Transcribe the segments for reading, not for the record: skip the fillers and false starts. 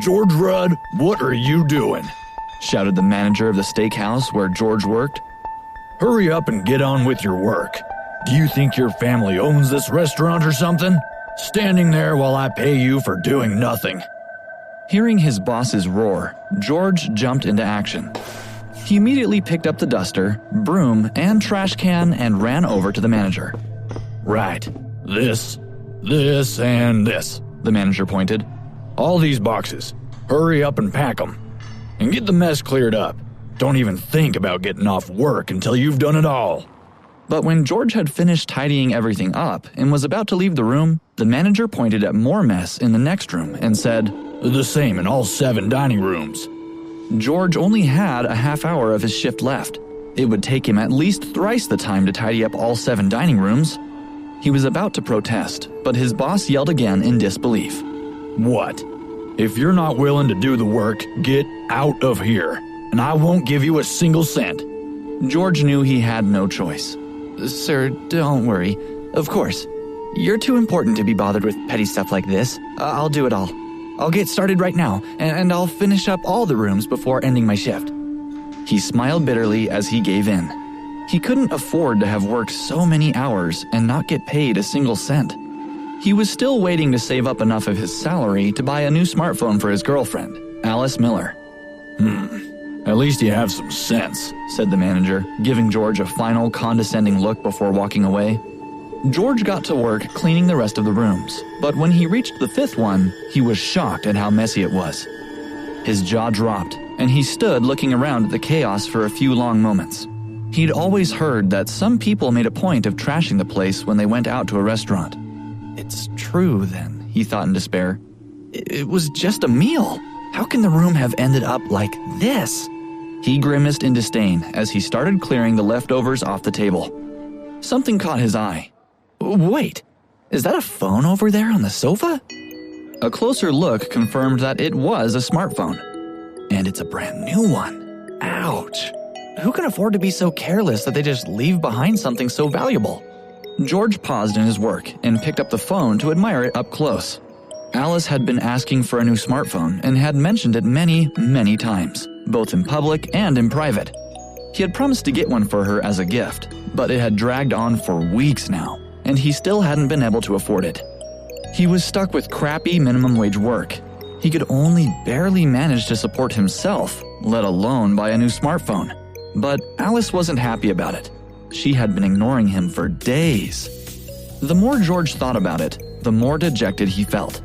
"George Rudd, what are you doing?" shouted the manager of the steakhouse where George worked. "Hurry up and get on with your work. Do you think your family owns this restaurant or something? Standing there while I pay you for doing nothing." Hearing his boss's roar, George jumped into action. He immediately picked up the duster, broom, and trash can and ran over to the manager. "Right, this, and this," the manager pointed. "All these boxes. Hurry up and pack them. And get the mess cleared up. Don't even think about getting off work until you've done it all." But when George had finished tidying everything up and was about to leave the room, the manager pointed at more mess in the next room and said, "The same in all 7 dining rooms." George only had a half hour of his shift left. It would take him at least thrice the time to tidy up all 7 dining rooms. He was about to protest, but his boss yelled again in disbelief. "What? If you're not willing to do the work, get out of here, and I won't give you a single cent." George knew he had no choice. "Sir, don't worry. Of course. You're too important to be bothered with petty stuff like this. I'll do it all. I'll get started right now, and I'll finish up all the rooms before ending my shift." He smiled bitterly as he gave in. He couldn't afford to have worked so many hours and not get paid a single cent. He was still waiting to save up enough of his salary to buy a new smartphone for his girlfriend, Alice Miller. At least you have some sense," said the manager, giving George a final condescending look before walking away. George got to work cleaning the rest of the rooms, but when he reached the 5th one, he was shocked at how messy it was. His jaw dropped, and he stood looking around at the chaos for a few long moments. He'd always heard that some people made a point of trashing the place when they went out to a restaurant. It's true, then, he thought in despair. It was just a meal. How can the room have ended up like this? He grimaced in disdain as he started clearing the leftovers off the table. Something caught his eye. Wait, is that a phone over there on the sofa? A closer look confirmed that it was a smartphone. And it's a brand new one. Ouch. Who can afford to be so careless that they just leave behind something so valuable? George paused in his work and picked up the phone to admire it up close. Alice had been asking for a new smartphone and had mentioned it many, many times, both in public and in private. He had promised to get one for her as a gift, but it had dragged on for weeks now, and he still hadn't been able to afford it. He was stuck with crappy minimum wage work. He could only barely manage to support himself, let alone buy a new smartphone. But Alice wasn't happy about it. She had been ignoring him for days. The more George thought about it, the more dejected he felt.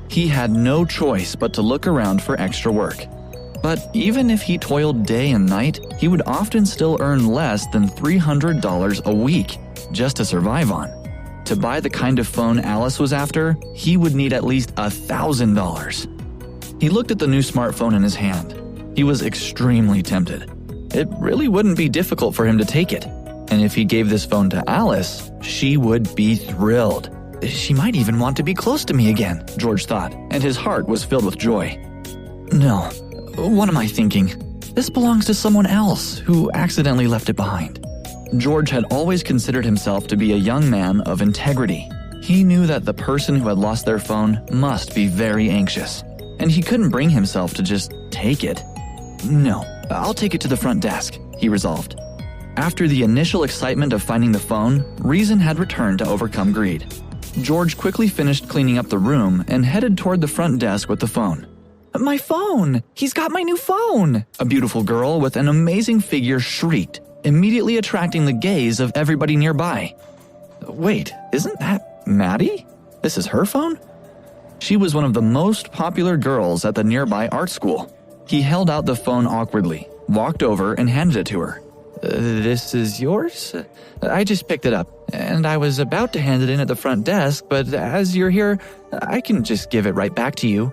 He had no choice but to look around for extra work. But even if he toiled day and night, he would often still earn less than $300 a week just to survive on. To buy the kind of phone Alice was after, he would need at least $1,000. He looked at the new smartphone in his hand. He was extremely tempted. It really wouldn't be difficult for him to take it. And if he gave this phone to Alice, she would be thrilled. She might even want to be close to me again, George thought, and his heart was filled with joy. No, what am I thinking? This belongs to someone else who accidentally left it behind. George had always considered himself to be a young man of integrity. He knew that the person who had lost their phone must be very anxious, and he couldn't bring himself to just take it. No, I'll take it to the front desk, he resolved. After the initial excitement of finding the phone, reason had returned to overcome greed. George quickly finished cleaning up the room and headed toward the front desk with the phone. My phone! He's got my new phone! A beautiful girl with an amazing figure shrieked, immediately attracting the gaze of everybody nearby. Wait, isn't that Maddie? This is her phone? She was one of the most popular girls at the nearby art school. He held out the phone awkwardly, walked over and handed it to her. This is yours? I just picked it up, and I was about to hand it in at the front desk, but as you're here, I can just give it right back to you.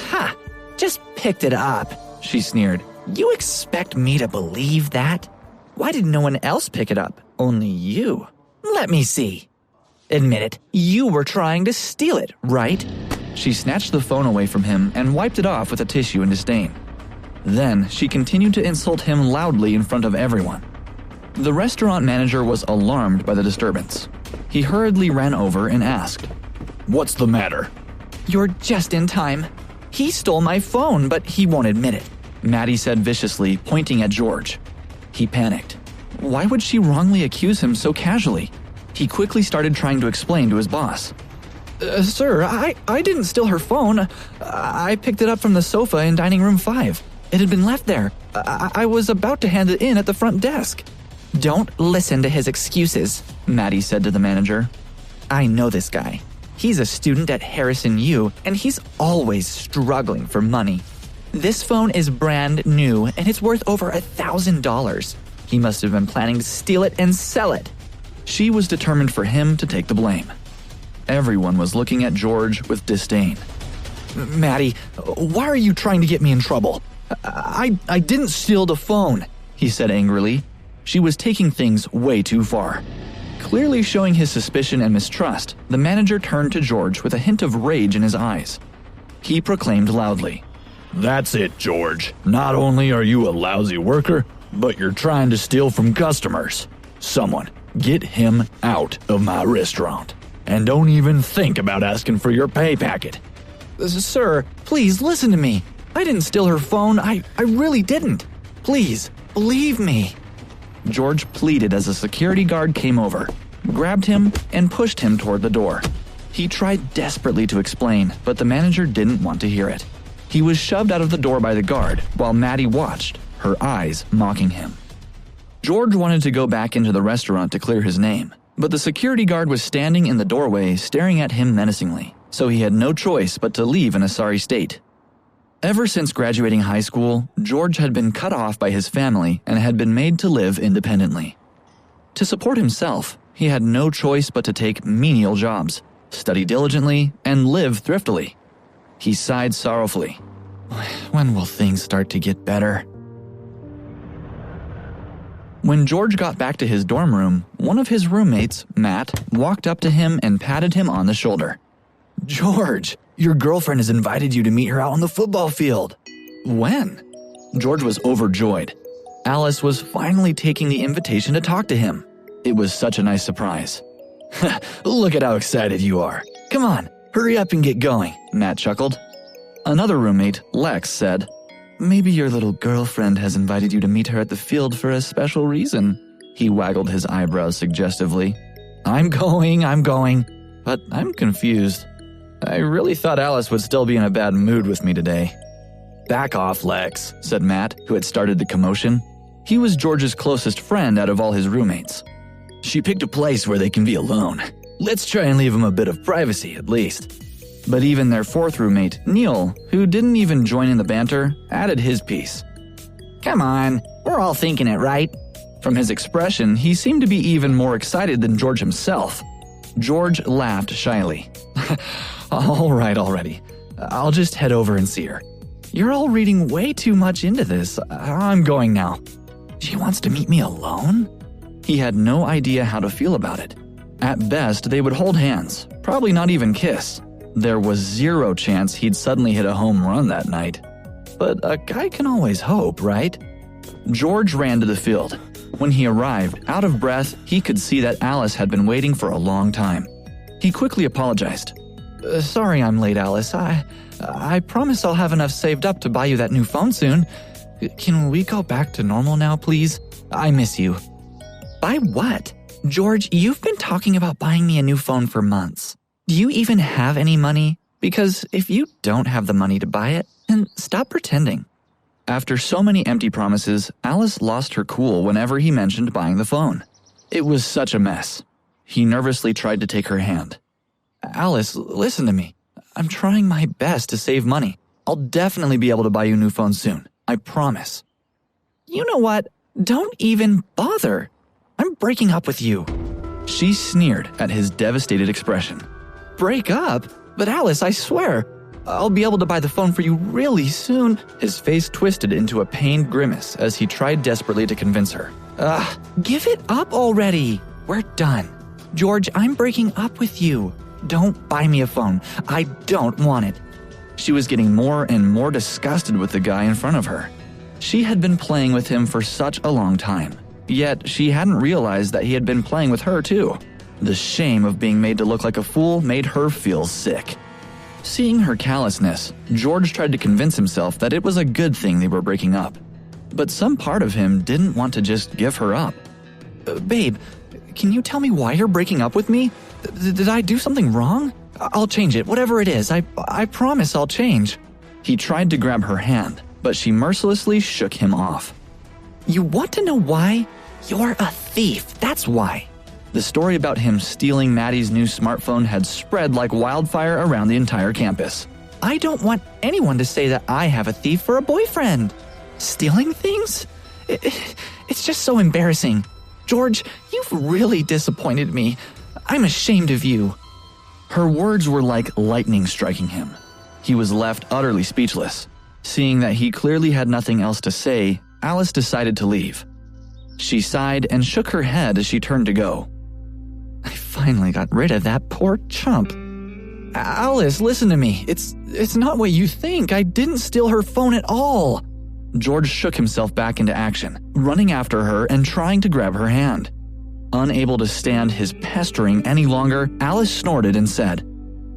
Ha! Just picked it up, she sneered. You expect me to believe that? Why did no one else pick it up? Only you. Let me see. Admit it, you were trying to steal it, right? She snatched the phone away from him and wiped it off with a tissue in disdain. Then she continued to insult him loudly in front of everyone. The restaurant manager was alarmed by the disturbance. He hurriedly ran over and asked, What's the matter? You're just in time. He stole my phone, but he won't admit it," Maddie said viciously, pointing at George. He panicked. Why would she wrongly accuse him so casually? He quickly started trying to explain to his boss. Sir, I didn't steal her phone. I picked it up from the sofa in dining room 5. It had been left there. I was about to hand it in at the front desk." "Don't listen to his excuses," Maddie said to the manager. "I know this guy. He's a student at Harrison U, and he's always struggling for money. This phone is brand new, and it's worth over $1,000. He must have been planning to steal it and sell it." She was determined for him to take the blame. Everyone was looking at George with disdain. "Maddie, why are you trying to get me in trouble? I didn't steal the phone," he said angrily. She was taking things way too far. Clearly showing his suspicion and mistrust, the manager turned to George with a hint of rage in his eyes. He proclaimed loudly, "That's it, George. Not only are you a lousy worker, but you're trying to steal from customers. Someone, get him out of my restaurant. And don't even think about asking for your pay packet." "Sir, please listen to me. I didn't steal her phone. I really didn't. Please, believe me." George pleaded as a security guard came over, grabbed him, and pushed him toward the door. He tried desperately to explain, but the manager didn't want to hear it. He was shoved out of the door by the guard while Maddie watched, her eyes mocking him. George wanted to go back into the restaurant to clear his name, but the security guard was standing in the doorway staring at him menacingly, so he had no choice but to leave in a sorry state. Ever since graduating high school, George had been cut off by his family and had been made to live independently. To support himself, he had no choice but to take menial jobs, study diligently, and live thriftily. He sighed sorrowfully. When will things start to get better? When George got back to his dorm room, one of his roommates, Matt, walked up to him and patted him on the shoulder. "George, your girlfriend has invited you to meet her out on the football field." "When?" George was overjoyed. Alice was finally taking the invitation to talk to him. It was such a nice surprise. "Look at how excited you are. Come on, hurry up and get going," Matt chuckled. Another roommate, Lex, said, "Maybe your little girlfriend has invited you to meet her at the field for a special reason." He waggled his eyebrows suggestively. I'm going, but I'm confused. I really thought Alice would still be in a bad mood with me today." "Back off, Lex," said Matt, who had started the commotion. He was George's closest friend out of all his roommates. "She picked a place where they can be alone. Let's try and leave him a bit of privacy, at least." But even their fourth roommate, Neil, who didn't even join in the banter, added his piece. "Come on, we're all thinking it, right?" From his expression, he seemed to be even more excited than George himself. George laughed shyly. "All right already. I'll just head over and see her. You're all reading way too much into this. I'm going now." She wants to meet me alone? He had no idea how to feel about it. At best, they would hold hands, probably not even kiss. There was zero chance he'd suddenly hit a home run that night. But a guy can always hope, right? George ran to the field. When he arrived, out of breath, he could see that Alice had been waiting for a long time. He quickly apologized. "Sorry I'm late, Alice. I promise I'll have enough saved up to buy you that new phone soon. Can we go back to normal now, please? I miss you." "Buy what? George, you've been talking about buying me a new phone for months. Do you even have any money? Because if you don't have the money to buy it, then stop pretending." After so many empty promises, Alice lost her cool whenever he mentioned buying the phone. It was such a mess. He nervously tried to take her hand. "Alice, listen to me. I'm trying my best to save money. I'll definitely be able to buy you a new phone soon. I promise." "You know what? Don't even bother. I'm breaking up with you." She sneered at his devastated expression. "Break up? But Alice, I swear, I'll be able to buy the phone for you really soon." His face twisted into a pained grimace as he tried desperately to convince her. Give it up already. We're done. George, I'm breaking up with you. Don't buy me a phone. I don't want it." She was getting more and more disgusted with the guy in front of her. She had been playing with him for such a long time, yet she hadn't realized that he had been playing with her too. The shame of being made to look like a fool made her feel sick. Seeing her callousness, George tried to convince himself that it was a good thing they were breaking up. But some part of him didn't want to just give her up. Babe, can you tell me why you're breaking up with me? Did I do something wrong? I'll change it, whatever it is. I promise I'll change. He tried to grab her hand, but she mercilessly shook him off. You want to know why? You're a thief, that's why. The story about him stealing Maddie's new smartphone had spread like wildfire around the entire campus. I don't want anyone to say that I have a thief for a boyfriend. Stealing things? It's just so embarrassing. George, you've really disappointed me. I'm ashamed of you. Her words were like lightning striking him. He was left utterly speechless. Seeing that he clearly had nothing else to say, Alice decided to leave. She sighed and shook her head as she turned to go. I finally got rid of that poor chump. Alice, listen to me. It's not what you think. I didn't steal her phone at all. George shook himself back into action, running after her and trying to grab her hand. Unable to stand his pestering any longer, Alice snorted and said,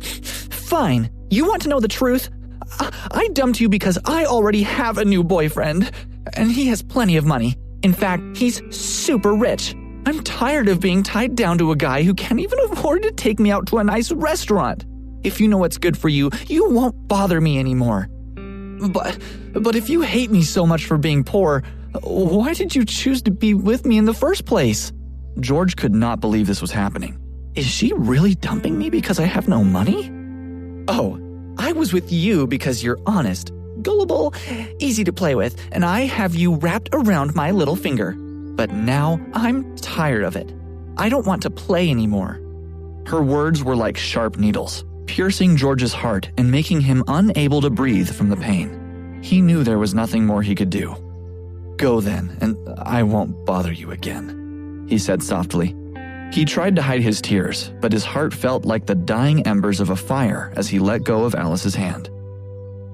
Fine, you want to know the truth? I dumped you because I already have a new boyfriend, and he has plenty of money. In fact, he's super rich. I'm tired of being tied down to a guy who can't even afford to take me out to a nice restaurant. If you know what's good for you, you won't bother me anymore. But if you hate me so much for being poor, why did you choose to be with me in the first place? George could not believe this was happening. Is she really dumping me because I have no money? Oh, I was with you because you're honest, gullible, easy to play with, and I have you wrapped around my little finger. But now I'm tired of it. I don't want to play anymore. Her words were like sharp needles, piercing George's heart and making him unable to breathe from the pain. He knew there was nothing more he could do. Go then, and I won't bother you again, he said softly. He tried to hide his tears, but his heart felt like the dying embers of a fire as he let go of Alice's hand.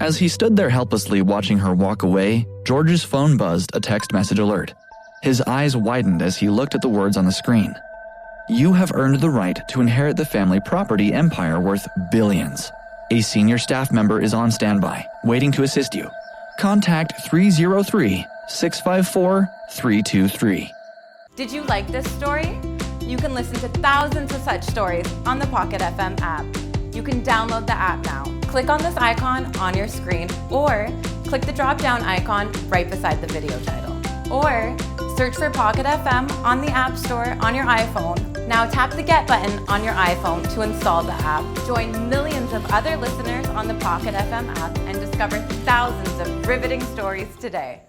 As he stood there helplessly watching her walk away, George's phone buzzed a text message alert. His eyes widened as he looked at the words on the screen. You have earned the right to inherit the family property empire worth billions. A senior staff member is on standby, waiting to assist you. Contact 303-654-323. Did you like this story? You can listen to thousands of such stories on the Pocket FM app. You can download the app now. Click on this icon on your screen or click the drop-down icon right beside the video title. Or search for Pocket FM on the App Store on your iPhone. Now tap the Get button on your iPhone to install the app. Join millions of other listeners on the Pocket FM app and discover thousands of riveting stories today.